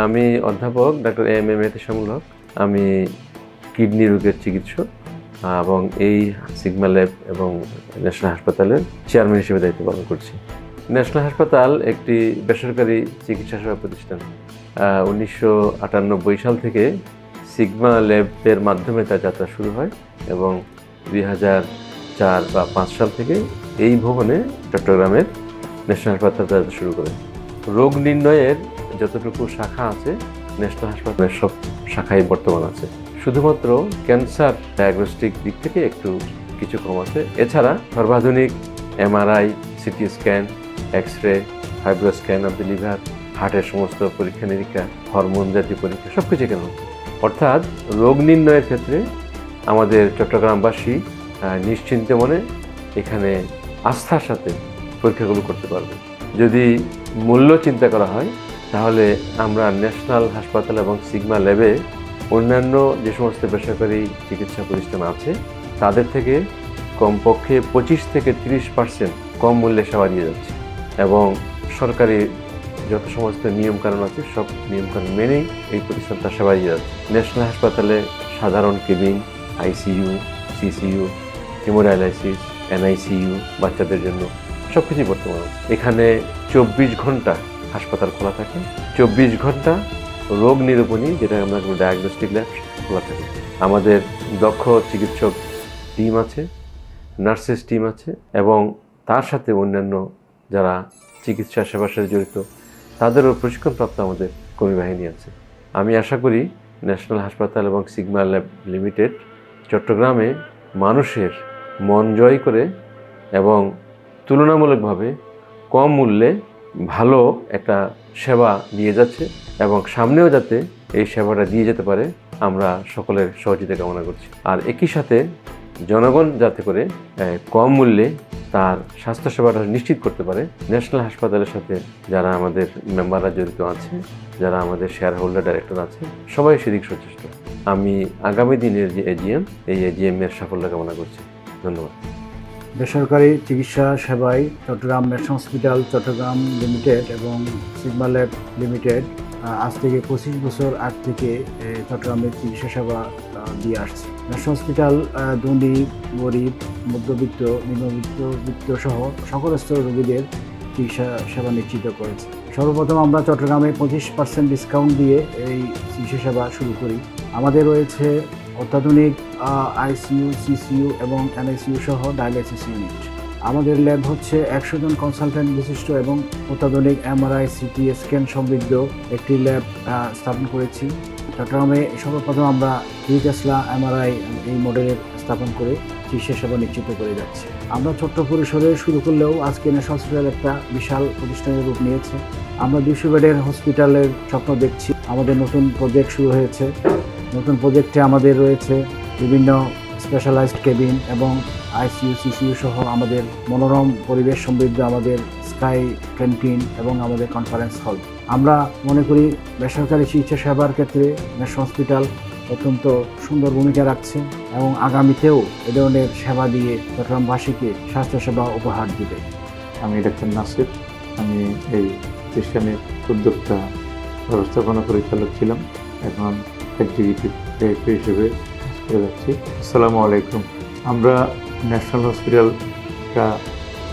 আমি অধ্যাপক doctor M Ehteshamul হক। আমি কিডনি রোগের চিকিৎসক এবং এই সিগমা ল্যাব এবং ন্যাশনাল হাসপাতালের চেয়ারম্যান হিসেবে দায়িত্ব পালন করছি। ন্যাশনাল হাসপাতাল একটি বেসরকারি চিকিৎসা সেবা প্রতিষ্ঠান। 1998 সাল থেকে সিগমা ল্যাবের মাধ্যমে তার যাত্রা শুরু হয় এবং 2004 বা 5 সাল থেকে এই ভবনে চট্টগ্রামের ন্যাশনাল হাসপাতাল যাত্রা শুরু করে। রোগ নির্ণয়ের যতটুকু শাখা আছে ন্যাশনাল হাসপাতালের সব শাখায় বর্তমান আছে। শুধুমাত্র ক্যান্সার ডায়াগনস্টিক দিক থেকে একটু কিছু কম আছে। এছাড়া সর্বাধুনিক MRI, CT scan, X ray, fibro scan of the liver, হার্টের সমস্ত পরীক্ষা নিরীক্ষা, হরমোন জাতীয় পরীক্ষা সব কিছু কেন হচ্ছে। অর্থাৎ রোগ নির্ণয়ের ক্ষেত্রে আমাদের চট্টগ্রামবাসী নিশ্চিন্তে মনে এখানে আস্থার সাথে পরীক্ষাগুলো করতে পারবে। যদি মূল্য চিন্তা করা হয় তাহলে আমরা ন্যাশনাল হাসপাতাল এবং সিগমা ল্যাবে অন্যান্য যে সমস্ত বেসরকারি চিকিৎসা প্রতিষ্ঠান আছে তাদের থেকে কমপক্ষে 25 থেকে 30% কম মূল্যে সেবা দিয়ে যাচ্ছে এবং সরকারি যত সমস্ত নিয়মকানুন আছে সব নিয়মকানুন মেনেই এই প্রতিষ্ঠানটা সেবা দিয়ে যাচ্ছে। ন্যাশনাল হাসপাতালে সাধারণ cabin, ICU, CCU, haemodialysis, NICU, বাচ্চাদের জন্য সব কিছুই বর্তমান আছে। এখানে 24 ঘন্টা হাসপাতাল খোলা থাকে, 24 ঘন্টা রোগ নিরূপণী, যেটা আমরা ডায়াগনস্টিক ল্যাব, খোলা থাকে। আমাদের দক্ষ চিকিৎসক টিম আছে, নার্সেস টিম আছে এবং তার সাথে অন্যান্য যারা চিকিৎসা সেবার সাথে জড়িত তাদেরও প্রশিক্ষণপ্রাপ্ত আমাদের কর্মী বাহিনী আছে। আমি আশা করি ন্যাশনাল হাসপাতাল এবং সিগমা ল্যাব লিমিটেড চট্টগ্রামে মানুষের মন জয় করে এবং তুলনামূলকভাবে কম মূল্যে ভালো একটা সেবা দিয়ে যাচ্ছে এবং সামনেও যাতে এই সেবাটা দিয়ে যেতে পারে আমরা সকলের সহযোগিতা কামনা করছি। আর একই সাথে জনগণ যাতে করে কম মূল্যে তার স্বাস্থ্যসেবাটা নিশ্চিত করতে পারে, ন্যাশনাল হাসপাতালের সাথে যারা আমাদের মেম্বাররা জড়িত আছে, যারা আমাদের শেয়ার হোল্ডার ডাইরেক্টর আছে, সবাই সেদিক সচেষ্ট। আমি আগামী দিনের যে এজিএম, এই এজিএমের সাফল্য কামনা করছি। ধন্যবাদ। বেসরকারি চিকিৎসা সেবায় Chattogram national hospital Chattogram limited এবং সিগমা ল্যাব লিমিটেড আজ থেকে 25 বছর আগ থেকে চট্টগ্রামের চিকিৎসা সেবা দিয়ে আসছে। ন্যাশনাল হসপিটাল ধনী, গরিব, মধ্যবিত্ত, নিম্নবিত্ত সহ সকল স্তরের রোগীদের চিকিৎসা সেবা নিশ্চিত করেছে। সর্বপ্রথম আমরা চট্টগ্রামে 25% ডিসকাউন্ট দিয়ে এই চিকিৎসা সেবা শুরু করি। আমাদের রয়েছে অত্যাধুনিক আইসিইউ, সিসিইউ এবং এনআইসিইউ সহ ডায়ালাইসিস ইউনিট। আমাদের ল্যাব হচ্ছে 100 জন কনসালটেন্ট বিশিষ্ট এবং অত্যাধুনিক এমআরআই, সিটি স্ক্যান সমৃদ্ধ একটি ল্যাব স্থাপন করেছি। চট্টগ্রামে সর্বপ্রথম আমরা 2 টেসলা এমআরআই এই মডেলের স্থাপন করে চিকিৎসা সেবা নিশ্চিত করে যাচ্ছি। আমরা ছোট্ট পরিসরে শুরু করলেও আজকে ন্যাশনাল হসপিটাল একটা বিশাল প্রতিষ্ঠানের রূপ নিয়েছে। আমরা 200 বেডের হসপিটালের স্বপ্ন দেখছি। আমাদের নতুন প্রজেক্ট শুরু হয়েছে। নতুন প্রজেক্টে আমাদের রয়েছে বিভিন্ন স্পেশালাইজড কেবিন এবং আইসিইউ, সিসিইউ সহ আমাদের মনোরম পরিবেশ সমৃদ্ধ আমাদের স্কাই ক্যান্টিন এবং আমাদের কনফারেন্স হল। আমরা মনে করি বেসরকারি চিকিৎসা সেবার ক্ষেত্রে ন্যাশনাল হসপিটাল অত্যন্ত সুন্দর ভূমিকা রাখছে এবং আগামীতেও এ ধরনের সেবা দিয়ে চট্টগ্রামবাসীকে স্বাস্থ্যসেবা উপহার দিবে। আমি ডাক্তার নাসির। আমি এই প্রতিষ্ঠানের উদ্যোক্তা ব্যবস্থাপনা পরিচালক ছিলাম, এখন এক্সিকিউটিভ ডাইরেক্টর হিসেবে কাজ করে যাচ্ছি। আসসালামু আলাইকুম। আমরা ন্যাশনাল হসপিটালটা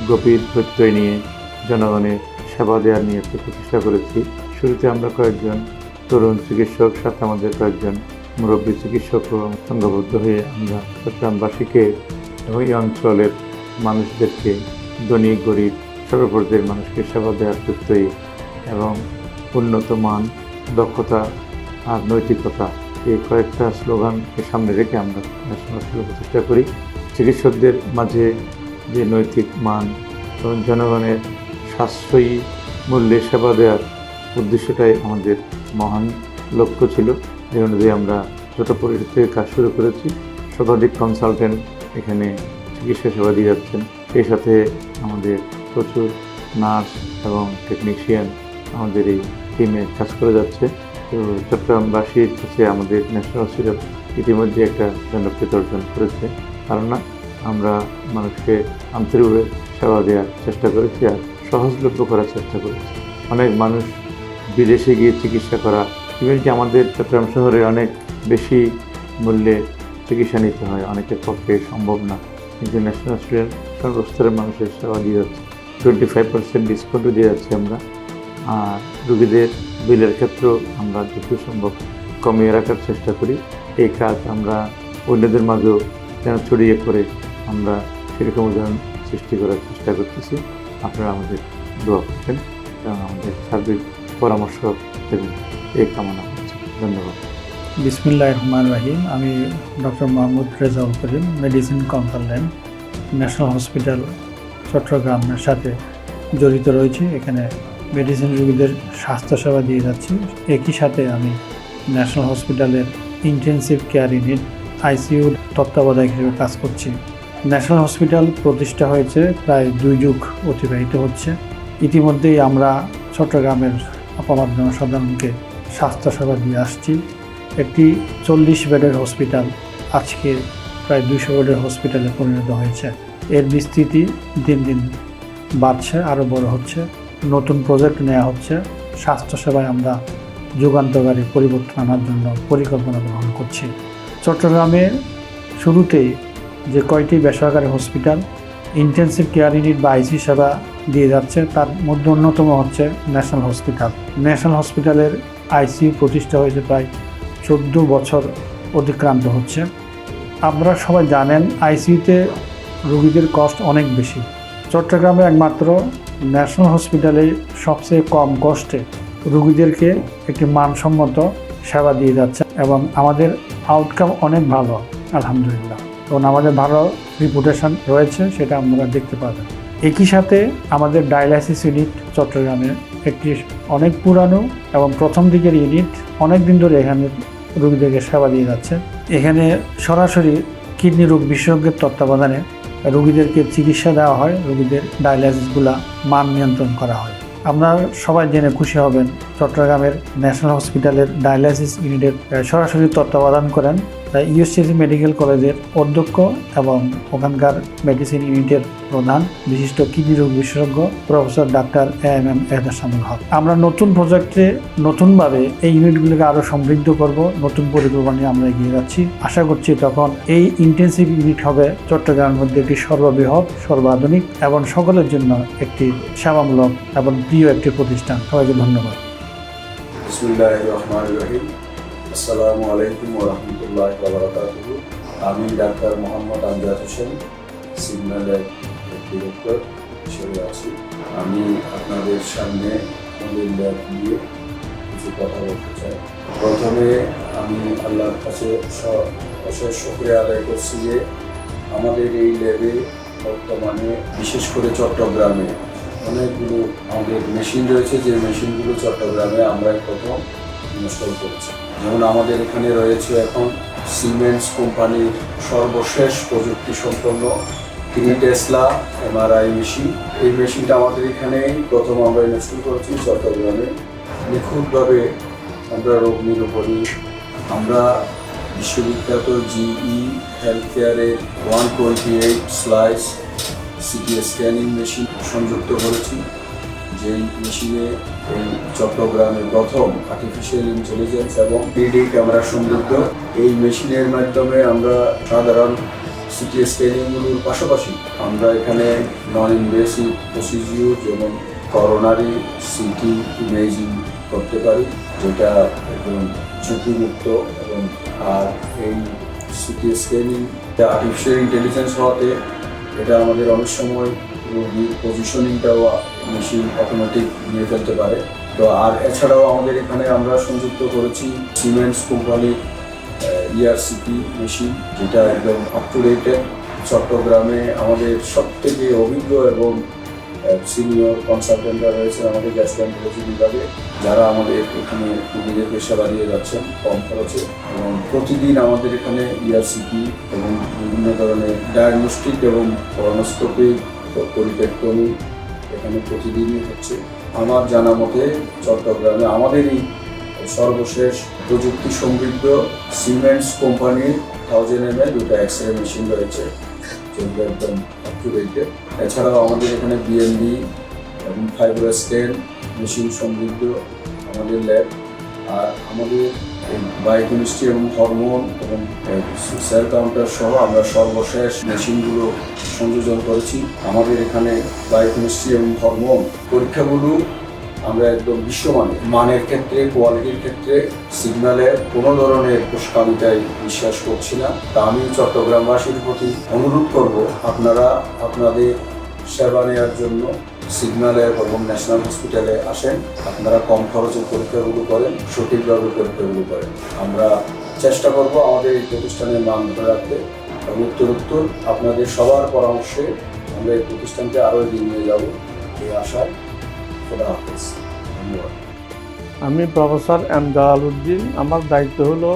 গভীর প্রত্যয় নিয়ে জনগণের সেবা দেওয়ার নিয়ে প্রতিষ্ঠা করেছি। শুরুতে আমরা কয়েকজন তরুণ চিকিৎসক, সাথে আমাদের কয়েকজন মুরব্বী চিকিৎসকও সংঘবদ্ধ হয়ে আমরা চট্টগ্রামবাসীকে এবং এই অঞ্চলের মানুষদেরকে, ধনী গরিব সর্বপর্যায়ের মানুষকে সেবা দেওয়ার প্রত্যয়ী এবং উন্নত মান, দক্ষতা আর নৈতিকতা, এই কয়েকটা স্লোগানকে সামনে রেখে আমরা ন্যাশনাল হসপিটাল প্রতিষ্ঠা করি। চিকিৎসকদের মাঝে যে নৈতিক মান এবং জনগণের সাশ্রয়ী মূল্যে সেবা দেওয়ার উদ্দেশ্যটাই আমাদের মহান লক্ষ্য ছিল। এই অনুযায়ী আমরা ছোট পরিসর থেকে কাজ শুরু করেছি। শতাধিক কনসালটেন্ট এখানে চিকিৎসা সেবা দিয়ে যাচ্ছেন। সেই সাথে আমাদের প্রচুর নার্স এবং টেকনিশিয়ান আমাদের এই টিমে কাজ করে যাচ্ছে। তো চট্টগ্রামবাসীর কাছে আমাদের ন্যাশনাল হসপিটাল ইতিমধ্যে একটা জনপ্রিয়তা অর্জন করেছে, কারণ আমরা মানুষকে আন্তরিকভাবে সেবা দেওয়ার চেষ্টা করেছি আর সহজলভ্য করার চেষ্টা করেছি। অনেক মানুষ বিদেশে গিয়ে চিকিৎসা করা, ইভেন কি আমাদের চট্টগ্রাম শহরে অনেক বেশি মূল্যে চিকিৎসা নিতে হয়, অনেকের পক্ষে সম্ভব না, কিন্তু ন্যাশনাল হসপিটাল সর্বস্তরের মানুষের সেবা দিয়ে যাচ্ছে। 25% ডিসকাউন্টও দিয়ে যাচ্ছি আমরা। আর রোগীদের বিলের ক্ষেত্রেও আমরা যতটুকু সম্ভব কমিয়ে রাখার চেষ্টা করি। এই কাজ আমরা অন্যদের মাঝেও যেন ছড়িয়ে করে আমরা সেরকম উদাহরণ সৃষ্টি করার চেষ্টা করতেছি। আপনারা আমাদের দোয়া করবেন এবং আমাদের সার্বিক পরামর্শ দেবেন, এই কামনা করছি। ধন্যবাদ। বিসমিল্লাহির রহমানির রহিম। আমি doctor Mohammad Rezaul Karim, medicine consultant, national hospital চট্টগ্রামের সাথে জড়িত রয়েছি। এখানে মেডিসিন রোগীদের স্বাস্থ্যসেবা দিয়ে যাচ্ছি। একই সাথে আমি ন্যাশনাল হসপিটালের ইন্টেনসিভ কেয়ার ইউনিট আইসিইউ তত্ত্বাবধায়ক হিসেবে কাজ করছি। ন্যাশনাল হসপিটাল প্রতিষ্ঠা হয়েছে প্রায় 2 যুগ অতিবাহিত হচ্ছে। ইতিমধ্যেই আমরা চট্টগ্রামের আপামর জনসাধারণকে স্বাস্থ্যসেবা দিয়ে আসছি। একটি 40 বেডের হসপিটাল আজকে প্রায় 200 বেডের হসপিটালে পরিণত হয়েছে। এর বিস্তৃতি দিন দিন বাড়ছে, আরও বড় হচ্ছে। নতুন প্রজেক্ট নেওয়া হচ্ছে। স্বাস্থ্যসেবায় আমরা যুগান্তকারী পরিবর্তন আনার জন্য পরিকল্পনা গ্রহণ করছি। চট্টগ্রামে শুরুতেই যে কয়টি বেসরকারি হসপিটাল ইন্টেনসিভ কেয়ার ইউনিট বা আইসি সেবা দিয়ে যাচ্ছে, তার মধ্যে অন্যতম হচ্ছে ন্যাশনাল হসপিটাল। ন্যাশনাল হসপিটালের আইসিইউ প্রতিষ্ঠা হয়েছে প্রায় 14 বছর অতিক্রান্ত হচ্ছে। আপনারা সবাই জানেন আইসিইউতে রোগীদের কষ্ট অনেক বেশি। চট্টগ্রামে একমাত্র ন্যাশনাল হসপিটালে সবচেয়ে কম কষ্টে রোগীদেরকে একটি মানসম্মত সেবা দিয়ে যাচ্ছে এবং আমাদের আউটকাম অনেক ভালো, আলহামদুলিল্লাহ। এবং আমাদের ভালো রিপুটেশন রয়েছে, সেটা আপনারা দেখতে পাবেন। একই সাথে আমাদের ডায়ালাইসিস ইউনিট চট্টগ্রামে একটি অনেক পুরানো এবং প্রথম দিকের ইউনিট, অনেক দিন ধরে এখানে রোগীদেরকে সেবা দিয়ে যাচ্ছে। এখানে সরাসরি কিডনি রোগ বিশেষজ্ঞের তত্ত্বাবধানে রোগীদেরকে চিকিৎসা দেওয়া হয়, রোগীদের ডায়ালাইসিসগুলা মান নিয়ন্ত্রণ করা হয়। আপনারা সবাই জেনে খুশি হবেন চট্টগ্রামের ন্যাশনাল হসপিটালের ডায়ালাইসিস ইউনিটের সরাসরি তত্ত্বাবধান করেন ইউএসসি মেডিকেল কলেজের অধ্যক্ষ এবং ওখানকার মেডিসিন ইউনিটের প্রধান বিশিষ্ট কিডনি রোগ বিশেষজ্ঞ প্রফেসর ডাক্তার AMM এহসানুল হক। আমরা নতুন প্রজেক্টে নতুনভাবে এই ইউনিটগুলোকে আরও সমৃদ্ধ করব, নতুন পরিকল্পনা নিয়ে আমরা এগিয়ে যাচ্ছি। আশা করছি তখন এই ইন্টেনসিভ ইউনিট হবে চট্টগ্রামের মধ্যে একটি সর্ববৃহৎ, সর্বাধুনিক এবং সকলের জন্য একটি সেবামূলক এবং প্রিয় একটি প্রতিষ্ঠান। সবাইকে ধন্যবাদ। বিসমিল্লাহির রহমানির রহিম। আসসালামু আলাইকুম ওয়া রাহমাতুল্লাহি ওয়া বারাকাতুহু। আমি ডাক্তার মোহাম্মদ আমজাদ হোসেন, সিগন্যালের ডিরেক্টর হিসেবে আছি। আমি আপনাদের সামনে আমাদের ল্যাব নিয়ে কিছু কথা বলতে চাই। প্রথমে আমি আল্লাহর কাছে অশেষ শুকরিয়া আদায় করছি যে আমাদের এই ল্যাবে বর্তমানে বিশেষ করে চট্টগ্রামে অনেকগুলো আমাদের মেশিন রয়েছে, যে মেশিনগুলো চট্টগ্রামে আমরা প্রথম ইনস্টল করেছি। যেমন আমাদের এখানে রয়েছে এখন সিমেন্স কোম্পানির সর্বশেষ প্রযুক্তি সম্পন্ন 3 টেসলা MRI মেশিন। এই মেশিনটা আমাদের এখানেই প্রথম আমরা ইনস্টল করেছি চট্টগ্রামে। নিখুঁতভাবে আমরা রোগ নিরূপণী, আমরা বিশ্ববিখ্যাত GE হেলথ কেয়ারের 128 স্লাইস CT স্ক্যানিং মেশিন সংযুক্ত করেছি, যেই মেশিনে এই চট্টগ্রামে প্রথম আর্টিফিশিয়াল ইন্টেলিজেন্স এবং 3D ক্যামেরা সমৃদ্ধ এই মেশিনের মাধ্যমে আমরা সাধারণ CT স্ক্যানিংগুলোর পাশাপাশি আমরা এখানে নন ইনভেসিভ প্রসিডিউর যেমন করোনারি CT ইমেজিং করতে পারি, যেটা একদম ঝুঁকিমুক্ত। এবং আর এই CT স্ক্যানিং আর্টিফিশিয়াল ইন্টেলিজেন্স হওয়াতে এটা আমাদের অনেক সময় রোগীর পজিশনিংটাও মেশিন অটোমেটিক নিয়ে ফেলতে পারে। তো আর এছাড়াও আমাদের এখানে আমরা সংযুক্ত করেছি সিমেন্স কোম্পানির ERCP মেশিন, যেটা একদম আপ টু ডেটেড। চট্টগ্রামে আমাদের সবথেকে অভিজ্ঞ এবং সিনিয়র কনসালটেন্টরা রয়েছেন আমাদের গ্যাস্ট্রোএন্টারোলজি বিভাগে, যারা আমাদের এখানে রোগীদেরকে সেবা দিয়ে যাচ্ছেন কম খরচে। এবং প্রতিদিন আমাদের এখানে ERCP এবং বিভিন্ন ধরনের ডায়াগনস্টিক এবং কলোনোস্কোপি, পরিপেক্টমি এখানে প্রতিদিনই হচ্ছে। আমার জানা মতে চট্টগ্রামে আমাদের এই সর্বশেষ প্রযুক্তি সমৃদ্ধ সিমেন্স কোম্পানির 1000 ml 2টা এক্সরে মেশিন রয়েছে, যেগুলো একদম আপ টু ডেটেড। এছাড়াও আমাদের এখানে BNB এবং ফাইব্রোস্ক্যান মেশিন সমৃদ্ধ আমাদের ল্যাব। আর আমাদের বায়োকেমিস্ট্রি এবং হরমোন এবং সেল কাউন্টার সহ আমরা সর্বশেষ মেশিনগুলো সংযোজন করেছি। আমাদের এখানে বায়োকেমিস্ট্রি এবং হরমোন পরীক্ষাগুলো আমরা একদম মানের ক্ষেত্রে, কোয়ালিটির ক্ষেত্রে সিগন্যালের কোনো ধরনের উস্কানিটাই বিশ্বাস করছি না। তা আমি চট্টগ্রামবাসীর প্রতি অনুরোধ করব, আপনারা আপনাদের সেবা নেওয়ার জন্য সিগন্যালের এবং ন্যাশনাল হসপিটালে আসেন। আপনারা কম খরচে পরীক্ষাগুলো করেন, সঠিকভাবে পরীক্ষাগুলো করেন। আমরা চেষ্টা করব আমাদের এই প্রতিষ্ঠানের মান ধরে রাখতে এবং উত্তরোত্তর আপনাদের সবার পরামর্শে আমরা এই প্রতিষ্ঠানকে আরও এগিয়ে নিয়ে যাব এই আশায়। খোদা হাফেজ। ধন্যবাদ। আমি প্রফেসর এম জালালউদ্দিন। আমার দায়িত্ব হলো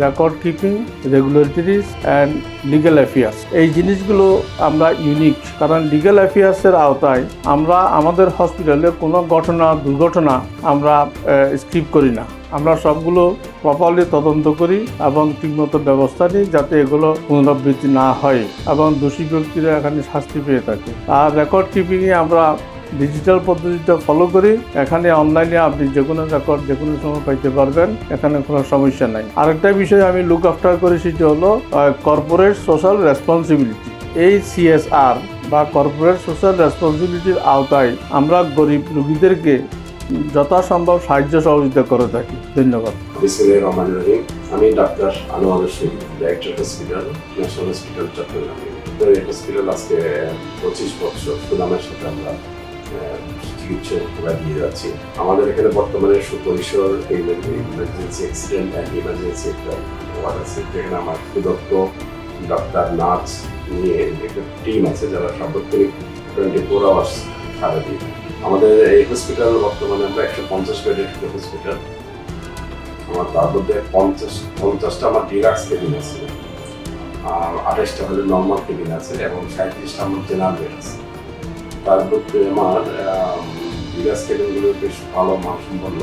record keeping, regulatories and legal affairs. এই জিনিসগুলো আমরা ইউনিক, কারণ লিগ্যাল অ্যাফেয়ার্সের আওতায় আমরা আমাদের হসপিটালে কোনো দুর্ঘটনা আমরা স্ক্রিপ্ট করি না। আমরা সবগুলো প্রপারলি তদন্ত করি এবং ঠিকমতো ব্যবস্থা নিই যাতে এগুলো পুনরাবৃত্তি না হয় এবং দোষী ব্যক্তিরা এখানে শাস্তি পেয়ে থাকে। আর রেকর্ড কিপিংয়ে আমরা ডিজিটাল পদ্ধতিটা ফলো করি। এখানে অনলাইনে আপনি যে কোনো রেকর্ড যে কোনো সময় পাইতে পারবেন, এখানে কোনো সমস্যা নাই। আরেকটা বিষয় আমি লুক আফটার করি, সেটা হলো কর্পোরেট সোশ্যাল রেসপন্সিবিলিটি। এই CSR বা কর্পোরেট সোশ্যাল রেসপন্সিবিলিটির আওতায় আমরা গরিব রোগীদেরকে যথাসম্ভব সাহায্য সহযোগিতা করে থাকি। ধন্যবাদ। বিসমিল্লাহির রহমানির রহিম। আমি doctor Anwar Rashid, director hospital, national hospital Chattogram. এই হসপিটাল আজকে 25 বছর সুনামের সাথে আমরা চিকিৎসা সেবা দিয়ে যাচ্ছি। আমাদের এখানে বর্তমানে সুপরিসর ইমার্জেন্সি অ্যাক্সিডেন্ট অ্যান্ড ইমার্জেন্সি একটা ওয়ার্ড আছে, যেখানে আমার সুদক্ষ ডাক্তার, নার্স নিয়ে একটা টিম আছে যারা সার্বক্ষণিক 24 আওয়ার্স সারা দিন। আমাদের এই হসপিটাল বর্তমানে আমরা 150 বেডের একটা হসপিটাল। আমার তার মধ্যে 50টা আমার ডিলাক্স কেবিন আছে, আর 28টা হলে নর্মাল কেবিন আছে এবং 37টা আমার জেনারেল বেড আছে। তার মধ্যে আমার ডিলাক্স কেবিনগুলো বেশ ভালো মানসম্পন্ন,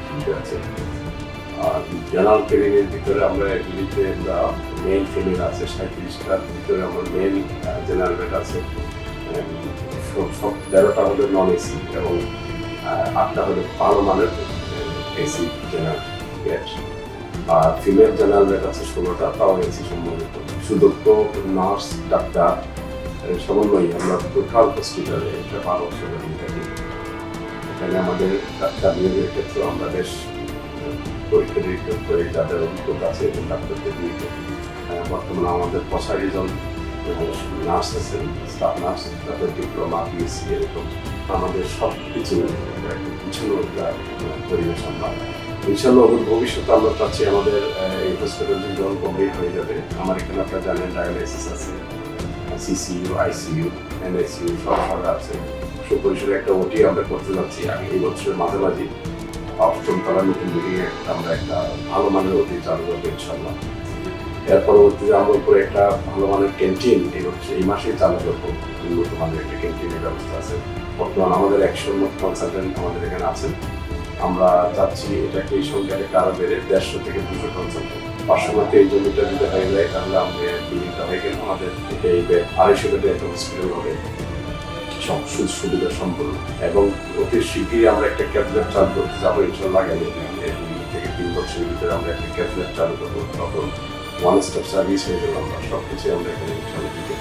সুবিধা আছে। আর জেনারেল কেবিনের ভিতরে আমরা এগুলিতে মেল ফিমেল আছে, 37টার ভিতরে আমার মেল জেনারেল বেড আছে। সব 13টা হলো নন এসি এবং 8টা হলো ভালো মানের এসি জেনারেল বেড। আর ফিমেল জেনারেল বেড আছে 16টা, তাও এসি সম্বন্ধিত। সুদক্ষ নার্স, ডাক্তার সমন্বয়ে আমরা টোটাল হসপিটালে একটা ভালো সেবা দিয়ে থাকি। এখানে আমাদের ডাক্তার নিয়োগের ক্ষেত্রে আমরা বেশ পরীক্ষা নিরীক্ষা করে যাদের অভিজ্ঞতা আছে এবং ডাক্তারদের নিয়ে থাকি। বর্তমানে আমাদের 85 জন নার্স আছেন, স্টাফ নার্স, তাদের ডিপ্লোমা, BSc এরকম। আমাদের সব কিছু একটা পিছনে পরিবেশ আমরা ইনশাল্লাহ ভবিষ্যতে আমরা চাচ্ছি আমাদের এই হসপিটালটি যখন কমপ্লিট হয়ে যাবে। আমার এখানে আপনারা জানেন ডায়ালাইসিস আছে, CCU, ICU, NICU সব আছে। সুপরিসরে একটা OT আমরা করতে যাচ্ছি এই বছরের মাঝামাঝি। 8ম তলার নতুন বিল্ডিংয়ে আমরা একটা ভালো মানের OT চালু করবো ইনশাল্লাহ। এর পরবর্তীতে আমরা উপরে একটা ভালো মানের ক্যান্টিন এই মাসেই চালু করবো। উন্নত মানের একটা ক্যান্টিনের ব্যবস্থা আছে। বর্তমানে আমাদের 100 মতো কনসালটেন্ট আমাদের এখানে আছেন। আমরা চাচ্ছি এটাকে এই সংখ্যাটা আরো বেড়ে 150 থেকে 200 কনসালটেন্ট। পার্শ্ববর্তী এই জমিটা যদি হয়ে যায় তাহলে আমাদের বিল্ডিংটা হয়ে গেলে আমাদের এই 250 বেডের একটা হসপিটাল হবে, সব সুবিধা সম্পূর্ণ। এবং অতি শীঘ্রই আমরা একটা ক্যাবিনেট চালু করতে যাবো ইনশাল্লাহ। আগামী 2 থেকে 3 বছরের ভিতরে আমরা একটা ক্যাবিনেট চালু করবো, তখন ওয়ান স্টপ সার্ভিস হয়ে যাবে। আমরা সব কিছু আমরা এখানে ইনশাল্লাহ দিতে